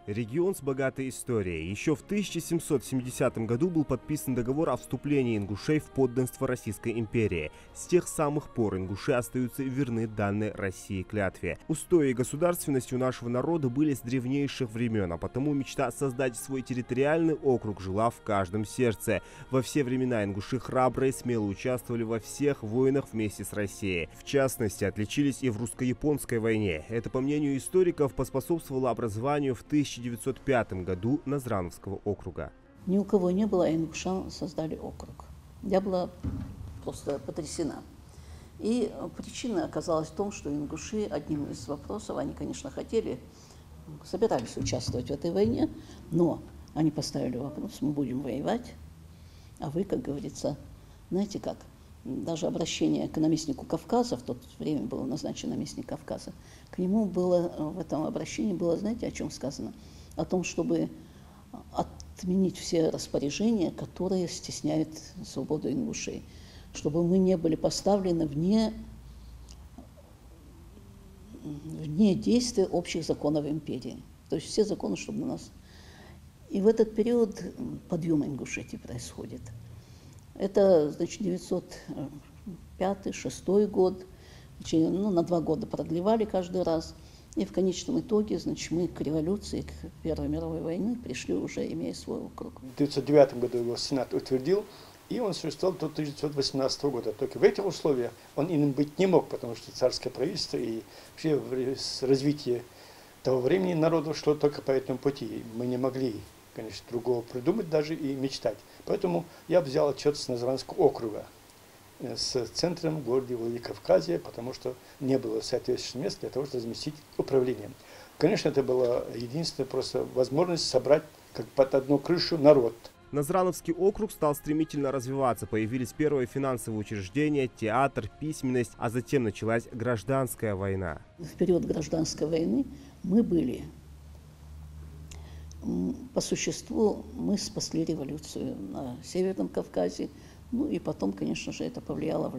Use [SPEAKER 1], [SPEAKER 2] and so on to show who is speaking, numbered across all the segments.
[SPEAKER 1] Регион с богатой историей. Еще в 1770 году был подписан договор о вступлении ингушей в подданство Российской империи. С тех самых пор ингуши остаются верны данной России клятве. Устои и государственность у нашего народа были с древнейших времен, а потому мечта создать свой территориальный округ жила в каждом сердце. Во все времена ингуши храбро и смело участвовали во всех войнах вместе с Россией. В частности, отличились и в русско-японской войне. Это, по мнению историков, поспособствовало образованию в 1905 году Назрановского округа.
[SPEAKER 2] Ни у кого не было, а ингушам создали округ. Я была просто потрясена. И причина оказалась в том, что ингуши одним из вопросов, они, конечно, собирались участвовать в этой войне, но они поставили вопрос: мы будем воевать, а вы, как говорится, знаете как, даже обращение к наместнику Кавказа, в то время был назначен наместник Кавказа, к нему было, в этом обращении было, знаете, о чем сказано? О том, чтобы отменить все распоряжения, которые стесняют свободу ингушей, чтобы мы не были поставлены вне действия общих законов империи. То есть все законы, чтобы на нас... И в этот период подъем Ингушетии происходит. Это, значит, 905-6 год, на 2 года продлевали каждый раз. И в конечном итоге, значит, мы к революции, к Первой мировой войне пришли уже, имея свой округ.
[SPEAKER 3] В 1909 году его Сенат утвердил, и он существовал до 1918 года. Только в этих условиях он иным быть не мог, потому что царское правительство и вообще развитие того времени народу шло только по этому пути. Мы не могли, конечно, другого придумать даже и мечтать. Поэтому я взял отчет с Назранского округа с центром в городе Владикавказе, потому что не было соответствующего места для того, чтобы разместить управление. Конечно, это была единственная просто возможность собрать как под одну крышу народ.
[SPEAKER 1] Назрановский округ стал стремительно развиваться. Появились первые финансовые учреждения, театр, письменность, а затем началась гражданская война.
[SPEAKER 2] В период гражданской войны мы были... По существу мы спасли революцию на Северном Кавказе, ну и потом, конечно же, это оказало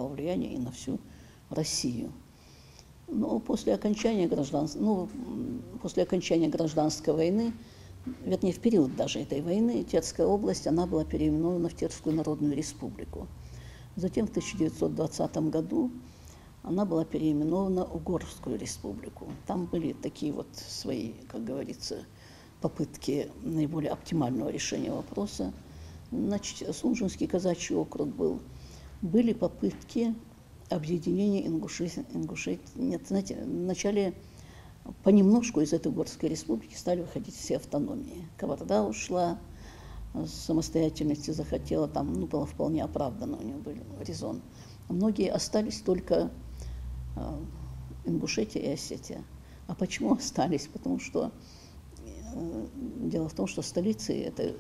[SPEAKER 2] влияние и на всю Россию. Но после окончания гражданской войны, вернее, в период даже этой войны, Терская область, она была переименована в Терскую Народную Республику. Затем в 1920 году она была переименована в Угорскую Республику. Там были такие вот свои, как говорится, попытки наиболее оптимального решения вопроса. Значит, Сунжинский казачий округ был. Были попытки объединения ингушей. Нет, знаете, вначале понемножку из этой Угорской республики стали выходить все автономии. Кабарда ушла, самостоятельности захотела, там, было вполне оправданно, у нее был резон. А многие остались только Ингушетия и Осетия. А почему остались? Потому что дело в том, что столицей этой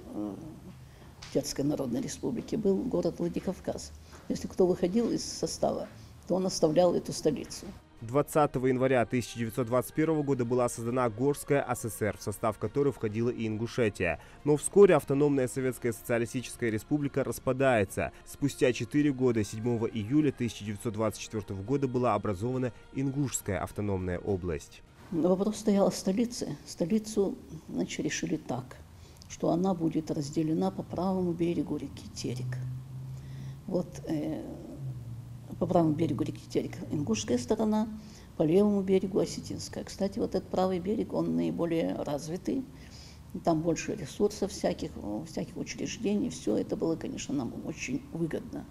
[SPEAKER 2] Терской Народной Республики был город Владикавказ. Если кто выходил из состава, то он оставлял эту столицу.
[SPEAKER 1] 20 января 1921 года была создана Горская ССР, в состав которой входила и Ингушетия. Но вскоре автономная Советская Социалистическая Республика распадается. Спустя 4 года, 7 июля 1924 года, была образована Ингушская автономная область.
[SPEAKER 2] Вопрос стоял о столице. Столицу, значит, решили так, что она будет разделена по правому берегу реки Терек. Вот по правому берегу реки Терек ингушская сторона, по левому берегу осетинская. Кстати, вот этот правый берег, он наиболее развитый, там больше ресурсов всяких учреждений, все это было, конечно, нам очень выгодно.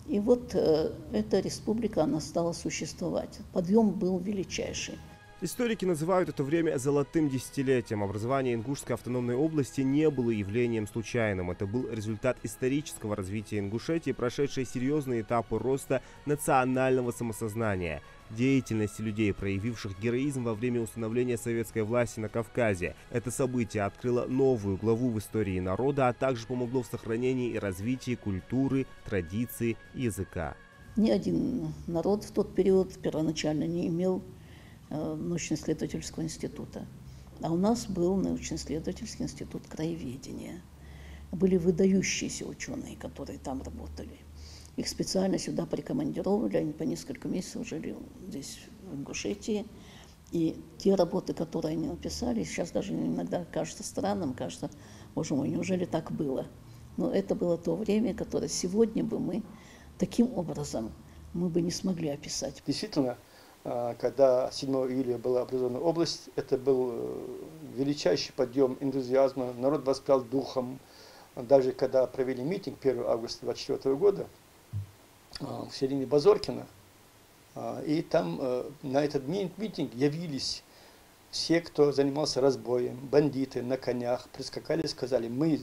[SPEAKER 2] И вот эта республика, она стала существовать. Подъем был величайший.
[SPEAKER 1] Историки называют это время золотым десятилетием. Образование Ингушской автономной области не было явлением случайным. Это был результат исторического развития Ингушетии, прошедшей серьезные этапы роста национального самосознания, деятельности людей, проявивших героизм во время установления советской власти на Кавказе. Это событие открыло новую главу в истории народа, а также помогло в сохранении и развитии культуры, традиций и языка.
[SPEAKER 2] Ни один народ в тот период первоначально не имел научно-исследовательского института. А у нас был научно-исследовательский институт краеведения. Были выдающиеся ученые, которые там работали. Их специально сюда прикомандировали, они по несколько месяцев жили здесь, в Ингушетии. И те работы, которые они написали, сейчас даже иногда кажется странным, кажется, боже мой, неужели так было? Но это было то время, которое сегодня бы мы таким образом мы бы не смогли описать.
[SPEAKER 3] Действительно, когда 7 июля была образована область, это был величайший подъем энтузиазма, народ воспрял духом. Даже когда провели митинг 1 августа 1924 года в середине Базоркина, и там на этот митинг явились все, кто занимался разбоем, бандиты на конях, прискакали и сказали: мы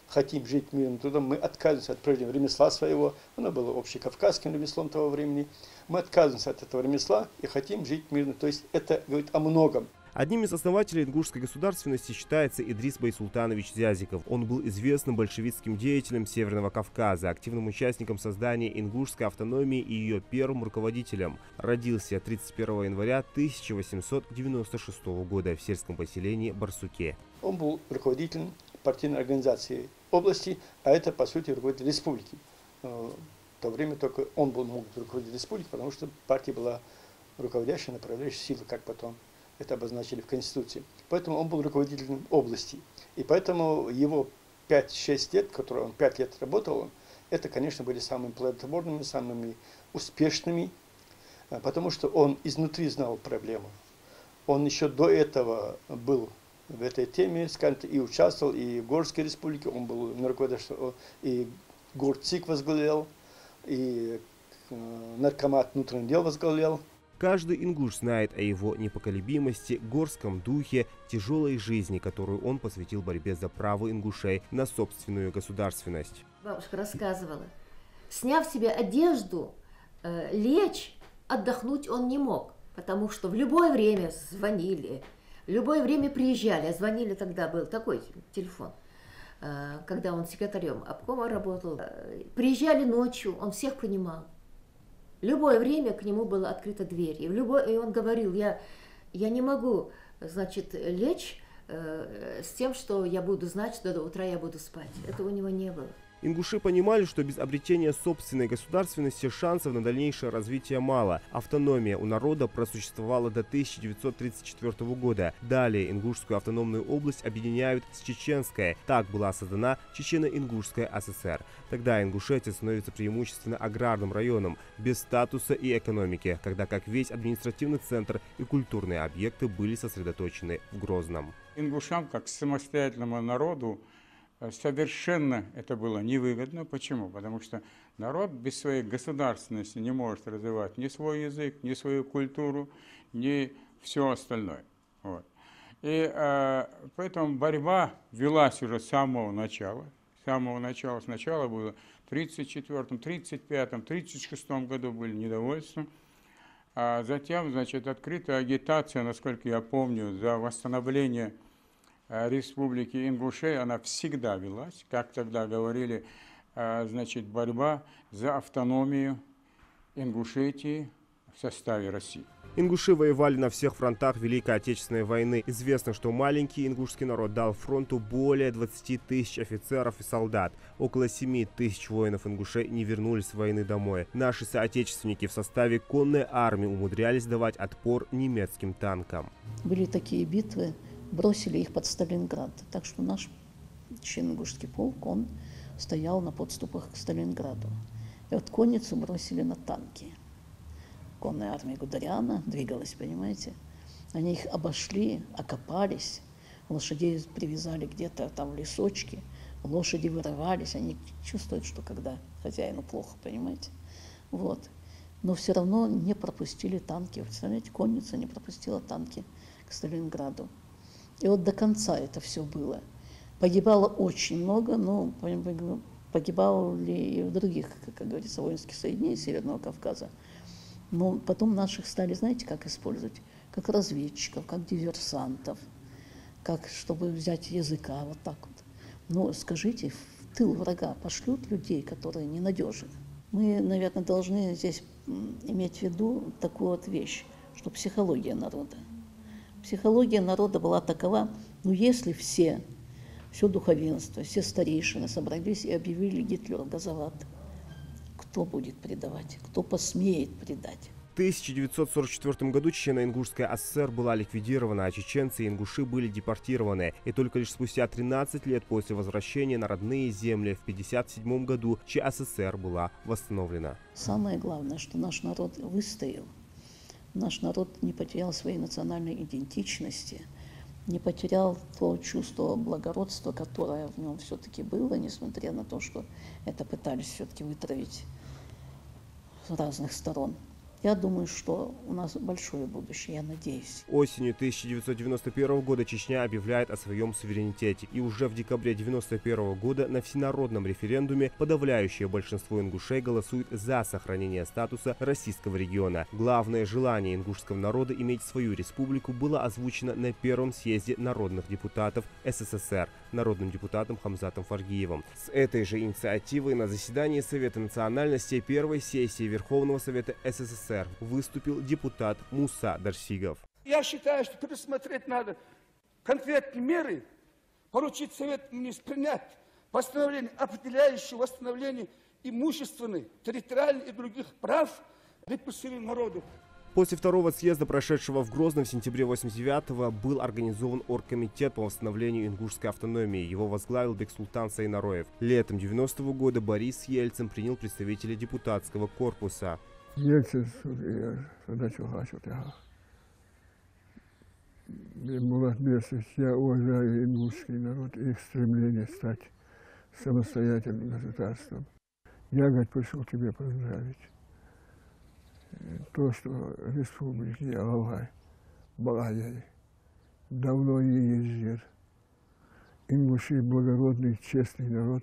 [SPEAKER 3] хотим жить мирным трудом, мы отказываемся от прежнего ремесла своего, оно было общекавказским ремеслом того времени, мы отказываемся от этого ремесла и хотим жить мирно. То есть это говорит о многом.
[SPEAKER 1] Одним из основателей ингушской государственности считается Идрис Байсултанович Зязиков. Он был известным большевистским деятелем Северного Кавказа, активным участником создания ингушской автономии и ее первым руководителем. Родился 31 января 1896 года в сельском поселении Барсуке.
[SPEAKER 3] Он был руководителем партийной организации области, а это, по сути, руководитель республики. В то время только он мог руководить республикой, потому что партия была руководящей, направляющей силой, как потом это обозначили в Конституции. Поэтому он был руководителем области. И поэтому его 5-6 лет, которые он 5 лет работал, это, конечно, были самыми плодотворными, самыми успешными, потому что он изнутри знал проблему. Он еще до этого был в этой теме, скажем, и участвовал и в Горской республике, он был на руководителе, и Горцик возглавлял, и наркомат внутренних дел возглавлял.
[SPEAKER 1] Каждый ингуш знает о его непоколебимости, горском духе, тяжелой жизни, которую он посвятил борьбе за право ингушей на собственную государственность.
[SPEAKER 4] Бабушка рассказывала, сняв себе одежду, лечь, отдохнуть он не мог, потому что в любое время звонили, в любое время приезжали, а звонили тогда, был такой телефон, когда он секретарем обкома работал, приезжали ночью, он всех принимал. В любое время к нему была открыта дверь. И он говорил: я не могу, значит, лечь с тем, что я буду знать, что до утра я буду спать. Этого у него не было.
[SPEAKER 1] Ингуши понимали, что без обретения собственной государственности шансов на дальнейшее развитие мало. Автономия у народа просуществовала до 1934 года. Далее Ингушскую автономную область объединяют с Чеченской. Так была создана Чечено-Ингушская ССР. Тогда Ингушетия становится преимущественно аграрным районом, без статуса и экономики, когда как весь административный центр и культурные объекты были сосредоточены в Грозном.
[SPEAKER 5] Ингушам, как самостоятельному народу, совершенно это было невыгодно. Почему? Потому что народ без своей государственности не может развивать ни свой язык, ни свою культуру, ни все остальное. Вот. И поэтому борьба велась уже с самого начала. С самого начала. Сначала было в 1934, 1935, 1936 году были недовольства. А затем, значит, открытая агитация, насколько я помню, за восстановление республики Ингушей, она всегда велась, как тогда говорили, значит, борьба за автономию Ингушетии в составе России.
[SPEAKER 1] Ингуши воевали на всех фронтах Великой Отечественной войны. Известно, что маленький ингушский народ дал фронту более 20 тысяч офицеров и солдат. Около 7 тысяч воинов-ингушей не вернулись с войны домой. Наши соотечественники в составе конной армии умудрялись давать отпор немецким танкам.
[SPEAKER 2] Были такие битвы, бросили их под Сталинград. Так что наш Чечено-Ингушский полк, он стоял на подступах к Сталинграду. И вот конницу бросили на танки. Конная армия Гудериана двигалась, понимаете. Они их обошли, окопались, лошадей привязали где-то там в лесочке, лошади вырывались, они чувствуют, что когда хозяину плохо, понимаете. Вот. Но все равно не пропустили танки. Вы представляете, конница не пропустила танки к Сталинграду. И вот до конца это все было. Погибало очень много, но погибало ли и в других, как говорится, воинских соединениях Северного Кавказа. Но потом наших стали, знаете, как использовать? Как разведчиков, как диверсантов, как чтобы взять языка, вот так вот. Но скажите, в тыл врага пошлют людей, которые ненадежны. Мы, наверное, должны здесь иметь в виду такую вот вещь, что психология народа. Психология народа была такова, если все духовенство, все старейшины собрались и объявили Гитлера газоват, кто будет предавать, кто посмеет предать?
[SPEAKER 1] В 1944 году Чечено-Ингушская ССР была ликвидирована, а чеченцы и ингуши были депортированы. И только лишь спустя 13 лет после возвращения на родные земли в 1957 году ЧССР была восстановлена.
[SPEAKER 2] Самое главное, что наш народ выстоял. Наш народ не потерял своей национальной идентичности, не потерял то чувство благородства, которое в нем все-таки было, несмотря на то, что это пытались все-таки вытравить с разных сторон. Я думаю, что у нас большое будущее, я надеюсь.
[SPEAKER 1] Осенью 1991 года Чечня объявляет о своем суверенитете. И уже в декабре 1991 года на всенародном референдуме подавляющее большинство ингушей голосует за сохранение статуса российского региона. Главное желание ингушского народа иметь свою республику было озвучено на первом съезде народных депутатов СССР народным депутатом Хамзатом Фаргиевым. С этой же инициативой на заседании Совета национальностей первой сессии Верховного Совета СССР выступил депутат Муса Дарсигов.
[SPEAKER 6] Я считаю, что пересмотреть надо конкретные меры, поручить Совет Министров принять постановление, определяющее восстановление имущественных, территориальных и других прав репрессированных народов.
[SPEAKER 1] После второго съезда, прошедшего в Грозном в сентябре 1989-го, был организован оргкомитет по восстановлению ингушской автономии. Его возглавил Бексултан Сайнароев. Летом 1990 года Борис Ельцин принял представителей депутатского корпуса.
[SPEAKER 7] Ельцин, я уважаю ингушский народ и их стремление стать самостоятельным государством. Я, говорит, пришел тебе поздравить. То, что республики Алавай, Балаяй, давно не есть жир. Ингуши благородный, честный народ,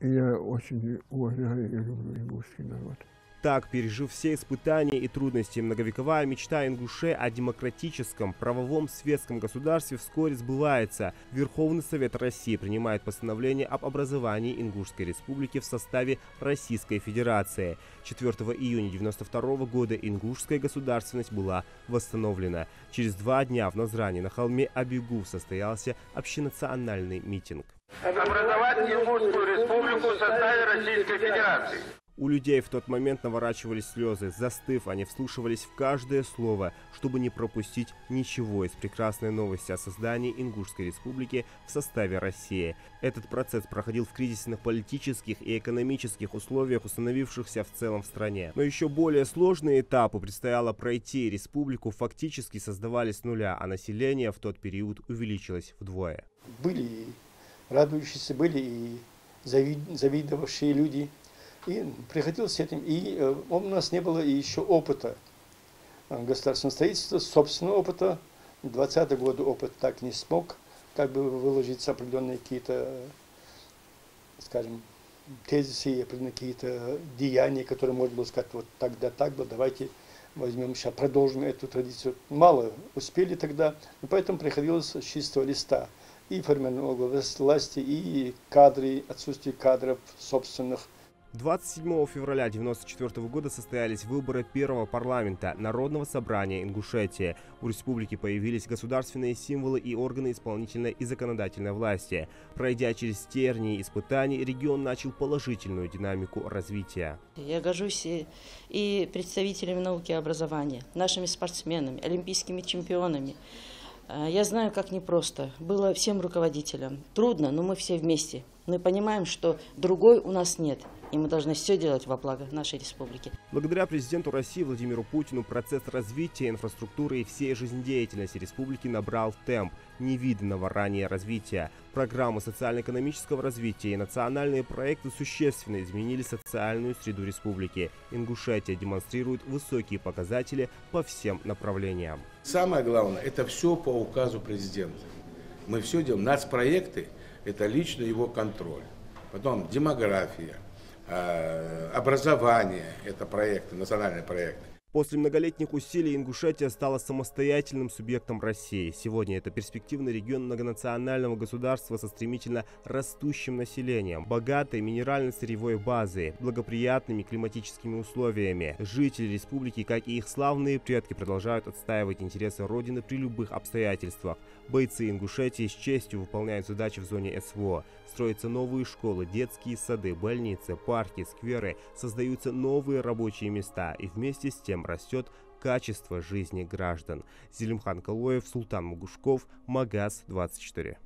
[SPEAKER 7] и я очень уважаю и люблю ингушский народ.
[SPEAKER 1] Так, пережив все испытания и трудности, многовековая мечта ингушей о демократическом, правовом светском государстве вскоре сбывается. Верховный Совет России принимает постановление об образовании Ингушской республики в составе Российской Федерации. 4 июня 1992 года ингушская государственность была восстановлена. Через 2 дня в Назране на холме Абигув состоялся общенациональный митинг.
[SPEAKER 8] Образовать Ингушскую республику в составе Российской Федерации.
[SPEAKER 1] У людей в тот момент наворачивались слезы. Застыв, они вслушивались в каждое слово, чтобы не пропустить ничего из прекрасной новости о создании Ингушской республики в составе России. Этот процесс проходил в кризисных политических и экономических условиях, установившихся в целом в стране. Но еще более сложные этапы предстояло пройти. Республику фактически создавали с нуля, а население в тот период увеличилось вдвое.
[SPEAKER 3] Были и радующиеся, были и завидовавшие люди. И приходилось с этим. И у нас не было еще опыта государственного строительства, собственного опыта. В 20-е годы опыт так не смог как бы выложиться определенные какие-то, скажем, тезисы, определенные какие-то деяния, которые можно было сказать, вот тогда так было, давайте возьмем сейчас, продолжим эту традицию. Мало успели тогда, и поэтому приходилось с чистого листа. И формирование власти, и кадры, отсутствие кадров собственных.
[SPEAKER 1] 27 февраля 1994 года состоялись выборы первого парламента Народного собрания Ингушетии. У республики появились государственные символы и органы исполнительной и законодательной власти. Пройдя через тернии испытаний, регион начал положительную динамику развития.
[SPEAKER 9] Я горжусь и представителями науки и образования, нашими спортсменами, олимпийскими чемпионами. Я знаю, как непросто было всем руководителям. Трудно, но мы все вместе. Мы понимаем, что другой у нас нет, и мы должны все делать во благо нашей республики.
[SPEAKER 1] Благодаря президенту России Владимиру Путину процесс развития инфраструктуры и всей жизнедеятельности республики набрал темп невиданного ранее развития. Программы социально-экономического развития и национальные проекты существенно изменили социальную среду республики. Ингушетия демонстрирует высокие показатели по всем направлениям.
[SPEAKER 10] Самое главное, это все по указу президента. Мы все делаем. Нацпроекты – это лично его контроль. Потом демография, образование – это проекты, национальные проекты.
[SPEAKER 1] После многолетних усилий Ингушетия стала самостоятельным субъектом России. Сегодня это перспективный регион многонационального государства со стремительно растущим населением, богатой минерально-сырьевой базой, благоприятными климатическими условиями. Жители республики, как и их славные предки, продолжают отстаивать интересы Родины при любых обстоятельствах. Бойцы Ингушетии с честью выполняют задачи в зоне СВО. Строятся новые школы, детские сады, больницы, парки, скверы, создаются новые рабочие места и вместе с тем растет качество жизни граждан. Зелимхан Калоев, Султан Мугушков, Магаз 24.